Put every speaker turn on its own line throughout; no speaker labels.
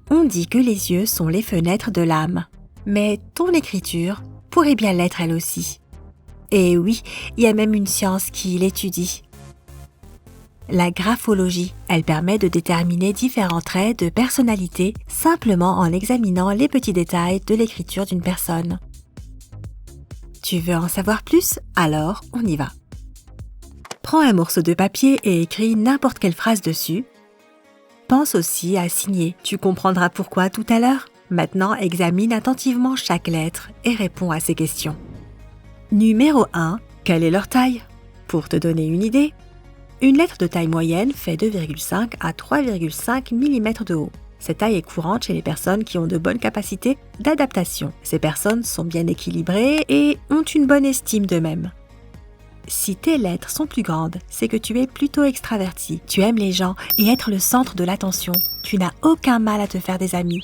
On dit que les yeux sont les fenêtres de l'âme, mais ton écriture pourrait bien l'être elle aussi. Et oui, il y a même une science qui l'étudie. La graphologie, elle permet de déterminer différents traits de personnalité simplement en examinant les petits détails de l'écriture d'une personne. Tu veux en savoir plus? Alors, on y va. Prends un morceau de papier et écris n'importe quelle phrase dessus. Pense aussi à signer. Tu comprendras pourquoi tout à l'heure. Maintenant, examine attentivement chaque lettre et réponds à ces questions. Numéro 1. Quelle est leur taille? Pour te donner une idée, une lettre de taille moyenne fait 2,5 à 3,5 mm de haut. Cette taille est courante chez les personnes qui ont de bonnes capacités d'adaptation. Ces personnes sont bien équilibrées et ont une bonne estime d'eux-mêmes. Si tes lettres sont plus grandes, c'est que tu es plutôt extraverti. Tu aimes les gens et être le centre de l'attention. Tu n'as aucun mal à te faire des amis.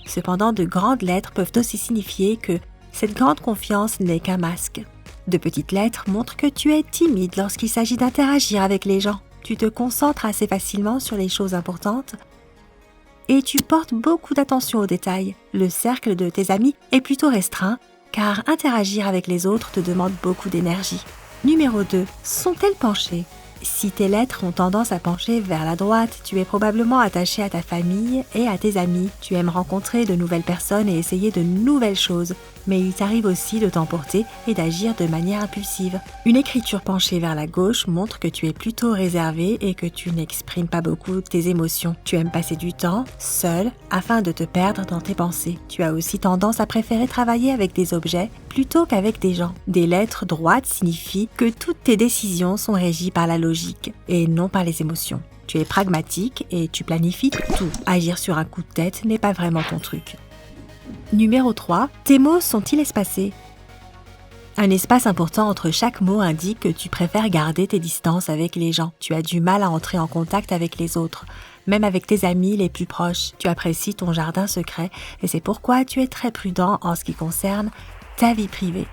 Cependant, de grandes lettres peuvent aussi signifier que cette grande confiance n'est qu'un masque. De petites lettres montrent que tu es timide lorsqu'il s'agit d'interagir avec les gens. Tu te concentres assez facilement sur les choses importantes et tu portes beaucoup d'attention aux détails. Le cercle de tes amis est plutôt restreint car interagir avec les autres te demande beaucoup d'énergie. Numéro 2. Sont-elles penchées? Si tes lettres ont tendance à pencher vers la droite, tu es probablement attaché à ta famille et à tes amis. Tu aimes rencontrer de nouvelles personnes et essayer de nouvelles choses. Mais il t'arrive aussi de t'emporter et d'agir de manière impulsive. Une écriture penchée vers la gauche montre que tu es plutôt réservé et que tu n'exprimes pas beaucoup tes émotions. Tu aimes passer du temps seul afin de te perdre dans tes pensées. Tu as aussi tendance à préférer travailler avec des objets plutôt qu'avec des gens. Des lettres droites signifient que toutes tes décisions sont régies par la logique et non par les émotions. Tu es pragmatique et tu planifies tout. Agir sur un coup de tête n'est pas vraiment ton truc. Numéro 3. Tes mots sont-ils espacés? Un espace important entre chaque mot indique que tu préfères garder tes distances avec les gens. Tu as du mal à entrer en contact avec les autres, même avec tes amis les plus proches. Tu apprécies ton jardin secret et c'est pourquoi tu es très prudent en ce qui concerne ta vie privée.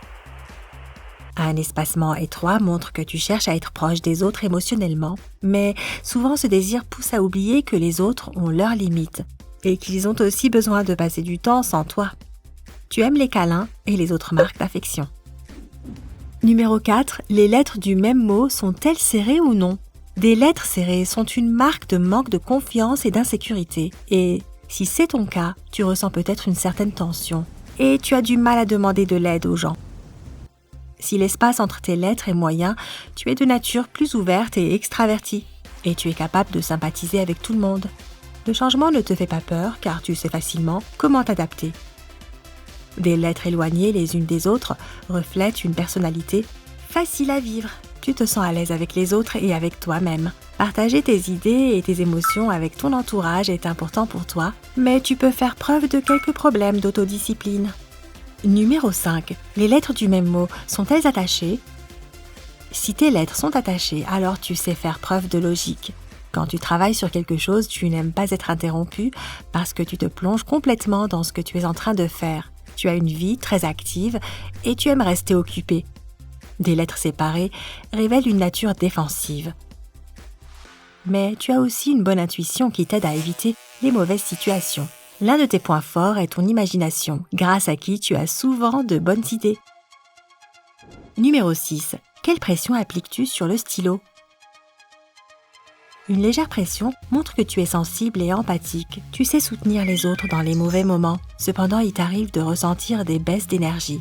Un espacement étroit montre que tu cherches à être proche des autres émotionnellement, mais souvent ce désir pousse à oublier que les autres ont leurs limites et qu'ils ont aussi besoin de passer du temps sans toi. Tu aimes les câlins et les autres marques d'affection. Numéro 4. Les lettres du même mot sont-elles serrées ou non? Des lettres serrées sont une marque de manque de confiance et d'insécurité. Et si c'est ton cas, tu ressens peut-être une certaine tension et tu as du mal à demander de l'aide aux gens. Si l'espace entre tes lettres est moyen, tu es de nature plus ouverte et extravertie et tu es capable de sympathiser avec tout le monde. Le changement ne te fait pas peur car tu sais facilement comment t'adapter. Des lettres éloignées les unes des autres reflètent une personnalité facile à vivre. Tu te sens à l'aise avec les autres et avec toi-même. Partager tes idées et tes émotions avec ton entourage est important pour toi, mais tu peux faire preuve de quelques problèmes d'autodiscipline. Numéro 5. Les lettres du même mot sont-elles attachées? Si tes lettres sont attachées, alors tu sais faire preuve de logique. Quand tu travailles sur quelque chose, tu n'aimes pas être interrompu parce que tu te plonges complètement dans ce que tu es en train de faire. Tu as une vie très active et tu aimes rester occupé. Des lettres séparées révèlent une nature défensive. Mais tu as aussi une bonne intuition qui t'aide à éviter les mauvaises situations. L'un de tes points forts est ton imagination, grâce à qui tu as souvent de bonnes idées. Numéro 6. Quelle pression appliques-tu sur le stylo? Une légère pression montre que tu es sensible et empathique. Tu sais soutenir les autres dans les mauvais moments. Cependant, il t'arrive de ressentir des baisses d'énergie.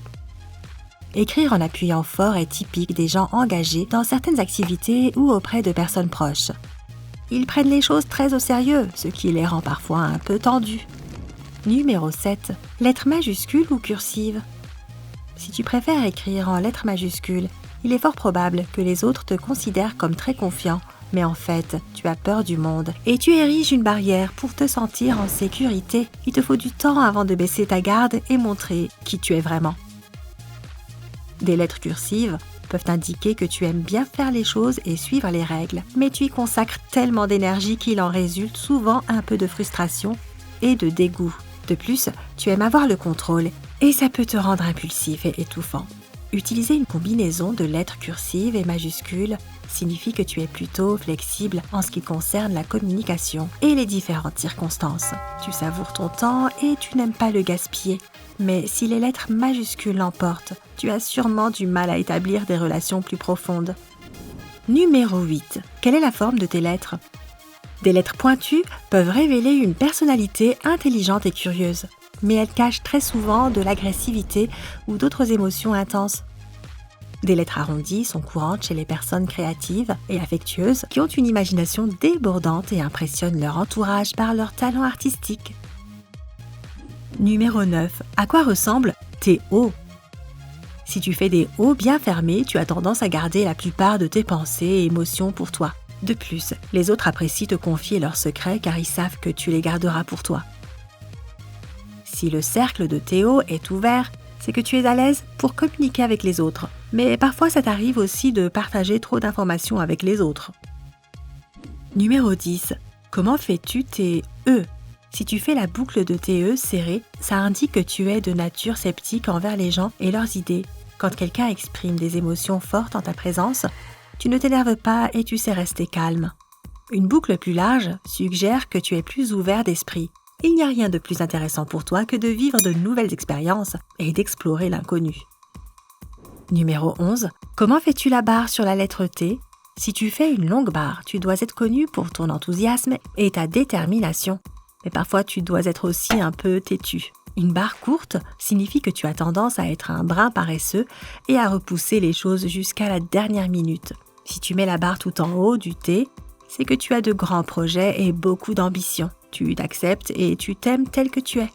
Écrire en appuyant fort est typique des gens engagés dans certaines activités ou auprès de personnes proches. Ils prennent les choses très au sérieux, ce qui les rend parfois un peu tendus. Numéro 7. Lettres majuscules ou cursives? Si tu préfères écrire en lettres majuscules, il est fort probable que les autres te considèrent comme très confiant. Mais en fait, tu as peur du monde et tu ériges une barrière pour te sentir en sécurité. Il te faut du temps avant de baisser ta garde et montrer qui tu es vraiment. Des lettres cursives peuvent indiquer que tu aimes bien faire les choses et suivre les règles, mais tu y consacres tellement d'énergie qu'il en résulte souvent un peu de frustration et de dégoût. De plus, tu aimes avoir le contrôle et ça peut te rendre impulsif et étouffant. Utiliser une combinaison de lettres cursives et majuscules signifie que tu es plutôt flexible en ce qui concerne la communication et les différentes circonstances. Tu savoures ton temps et tu n'aimes pas le gaspiller. Mais si les lettres majuscules l'emportent, tu as sûrement du mal à établir des relations plus profondes. Numéro 8. Quelle est la forme de tes lettres? Des lettres pointues peuvent révéler une personnalité intelligente et curieuse, mais elles cachent très souvent de l'agressivité ou d'autres émotions intenses. Des lettres arrondies sont courantes chez les personnes créatives et affectueuses qui ont une imagination débordante et impressionnent leur entourage par leur talent artistique. Numéro 9. À quoi ressemblent tes O? Si tu fais des O bien fermés, tu as tendance à garder la plupart de tes pensées et émotions pour toi. De plus, les autres apprécient te confier leurs secrets car ils savent que tu les garderas pour toi. Si le cercle de tes O est ouvert, c'est que tu es à l'aise pour communiquer avec les autres. Mais parfois, ça t'arrive aussi de partager trop d'informations avec les autres. Numéro 10. Comment fais-tu tes E? Si tu fais la boucle de tes E serrée, ça indique que tu es de nature sceptique envers les gens et leurs idées. Quand quelqu'un exprime des émotions fortes en ta présence, tu ne t'énerves pas et tu sais rester calme. Une boucle plus large suggère que tu es plus ouvert d'esprit. Il n'y a rien de plus intéressant pour toi que de vivre de nouvelles expériences et d'explorer l'inconnu. Numéro 11. Comment fais-tu la barre sur la lettre T? Si tu fais une longue barre, tu dois être connu pour ton enthousiasme et ta détermination. Mais parfois, tu dois être aussi un peu têtu. Une barre courte signifie que tu as tendance à être un brin paresseux et à repousser les choses jusqu'à la dernière minute. Si tu mets la barre tout en haut du T, c'est que tu as de grands projets et beaucoup d'ambition. Tu t'acceptes et tu t'aimes tel que tu es.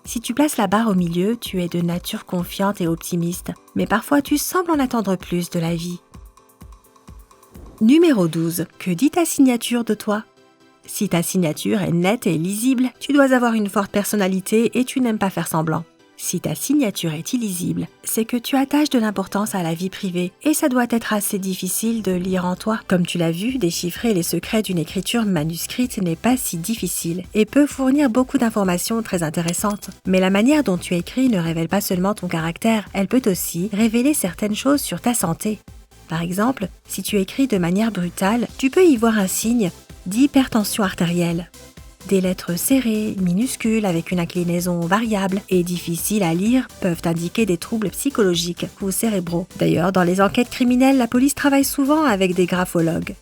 Si tu places la barre au milieu, tu es de nature confiante et optimiste, mais parfois tu sembles en attendre plus de la vie. Numéro 12. Que dit ta signature de toi? Si ta signature est nette et lisible, tu dois avoir une forte personnalité et tu n'aimes pas faire semblant. Si ta signature est illisible, c'est que tu attaches de l'importance à la vie privée et ça doit être assez difficile de lire en toi. Comme tu l'as vu, déchiffrer les secrets d'une écriture manuscrite n'est pas si difficile et peut fournir beaucoup d'informations très intéressantes. Mais la manière dont tu écris ne révèle pas seulement ton caractère, elle peut aussi révéler certaines choses sur ta santé. Par exemple, si tu écris de manière brutale, tu peux y voir un signe d'hypertension artérielle. Des lettres serrées, minuscules, avec une inclinaison variable et difficiles à lire peuvent indiquer des troubles psychologiques ou cérébraux. D'ailleurs, dans les enquêtes criminelles, la police travaille souvent avec des graphologues.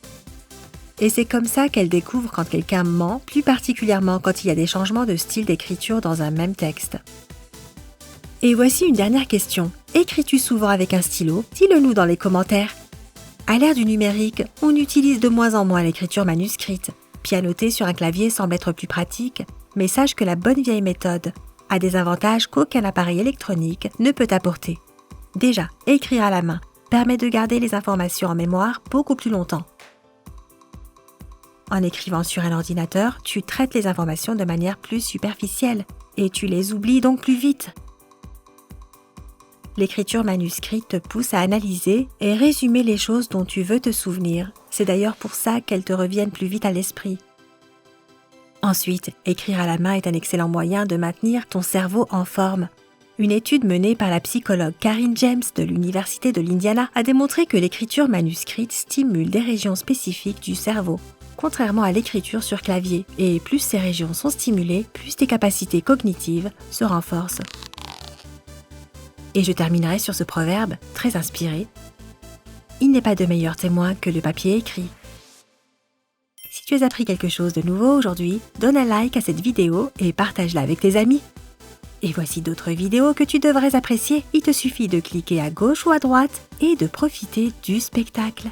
Et c'est comme ça qu'elle découvre quand quelqu'un ment, plus particulièrement quand il y a des changements de style d'écriture dans un même texte. Et voici une dernière question. Écris-tu souvent avec un stylo? Dis-le-nous dans les commentaires. À l'ère du numérique, on utilise de moins en moins l'écriture manuscrite. Pianoter sur un clavier semble être plus pratique, mais sache que la bonne vieille méthode a des avantages qu'aucun appareil électronique ne peut apporter. Déjà, écrire à la main permet de garder les informations en mémoire beaucoup plus longtemps. En écrivant sur un ordinateur, tu traites les informations de manière plus superficielle et tu les oublies donc plus vite. L'écriture manuscrite te pousse à analyser et résumer les choses dont tu veux te souvenir. C'est d'ailleurs pour ça qu'elles te reviennent plus vite à l'esprit. Ensuite, écrire à la main est un excellent moyen de maintenir ton cerveau en forme. Une étude menée par la psychologue Karin James de l'Université de l'Indiana a démontré que l'écriture manuscrite stimule des régions spécifiques du cerveau, contrairement à l'écriture sur clavier. Et plus ces régions sont stimulées, plus tes capacités cognitives se renforcent. Et je terminerai sur ce proverbe très inspiré. Il n'est pas de meilleur témoin que le papier écrit. Si tu as appris quelque chose de nouveau aujourd'hui, donne un like à cette vidéo et partage-la avec tes amis. Et voici d'autres vidéos que tu devrais apprécier. Il te suffit de cliquer à gauche ou à droite et de profiter du spectacle.